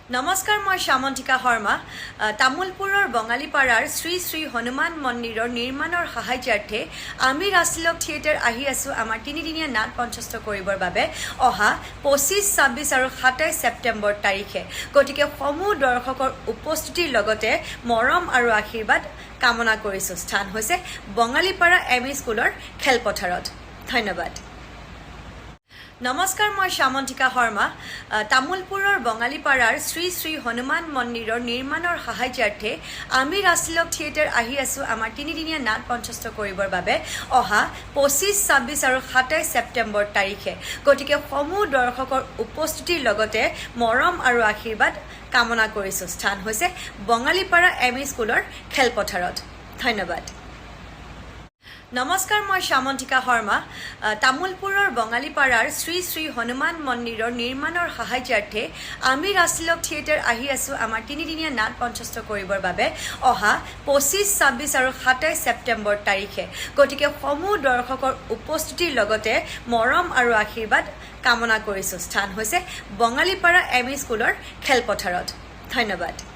নমস্কাৰ মই শ্যামন্তিকা শৰ্মা তামুলপুৰৰ বঙালীপাৰাৰ শ্ৰী শ্ৰী হনুমান মন্দিৰৰ নিৰ্মাণৰ সাহায্যাৰ্থে আমি ৰাজতিলক থিয়েটাৰ আহি আছো আমাৰ তিনিদিনীয়া নাট মঞ্চস্থ কৰিবৰ বাবে অহা 25, 26 আৰু 27 ছেপ্টেম্বৰ তাৰিখে গতিকে সমূহ দৰ্শকৰ উপস্থিতিৰ লগতে মৰম আৰু আশীৰ্বাদ কামনা কৰিছো স্থান হৈছে বঙালীপাৰা এমই স্কুলৰ খেলপথাৰত ধন্যবাদ নমস্কাৰ মই শ্যামন্তিকা শৰ্মা তামুলপুৰৰ বঙালীপাৰাৰ শ্ৰী শ্ৰী হনুমান মন্দিৰৰ নিৰ্মাণৰ সাহায্যাৰ্থে আমি ৰাজতিলক থিয়েটাৰ আহি আছো আমাৰ তিনিদিনীয়া নাট মঞ্চস্থ কৰিবৰ বাবে অহা 25, 26 আৰু 27 ছেপ্টেম্বৰ তাৰিখে গতিকে সমূহ দৰ্শকৰ উপস্থিতিৰ লগতে মৰম আৰু আশীৰ্বাদ কামনা কৰিছো স্থান হৈছে বঙালীপাৰা এমই স্কুলৰ খেলপথাৰত ধন্যবাদ নমস্কাৰ মই শ্যামন্তিকা শৰ্মা তামুলপুৰৰ বঙালীপাৰাৰ শ্ৰী শ্ৰী হনুমান মন্দিৰৰ নিৰ্মাণৰ সাহায্যাৰ্থে আমি ৰাজতিলক থিয়েটাৰ আহি আছো আমাৰ তিনিদিনীয়া নাট মঞ্চস্থ কৰিবৰ বাবে অহা 25, 26 আৰু 27 ছেপ্টেম্বৰ তাৰিখে গতিকে সমূহ দৰ্শকৰ উপস্থিতিৰ লগতে মৰম আৰু আশীৰ্বাদ কামনা কৰিছো স্থান হৈছে বঙালীপাৰা এমই স্কুলৰ খেলপথাৰত ধন্যবাদ নমস্কাৰ মই শ্যামন্তিকা শৰ্মা তামুলপুৰৰ বঙালীপাৰাৰ শ্ৰী শ্ৰী হনুমান মন্দিৰৰ নিৰ্মাণৰ সাহায্যাৰ্থে আমি ৰাজতিলক থিয়েটাৰ আহি আছো আমাৰ তিনিদিনীয়া নাট মঞ্চস্থ কৰিবৰ বাবে অহা 25, 26 আৰু 27 ছেপ্টেম্বৰ তাৰিখে গতিকে সমূহ দৰ্শকৰ উপস্থিতিৰ লগতে মৰম আৰু আশীৰ্বাদ কামনা কৰিছো স্থান হৈছে বঙালীপাৰা এমই স্কুলৰ খেলপথাৰত ধন্যবাদ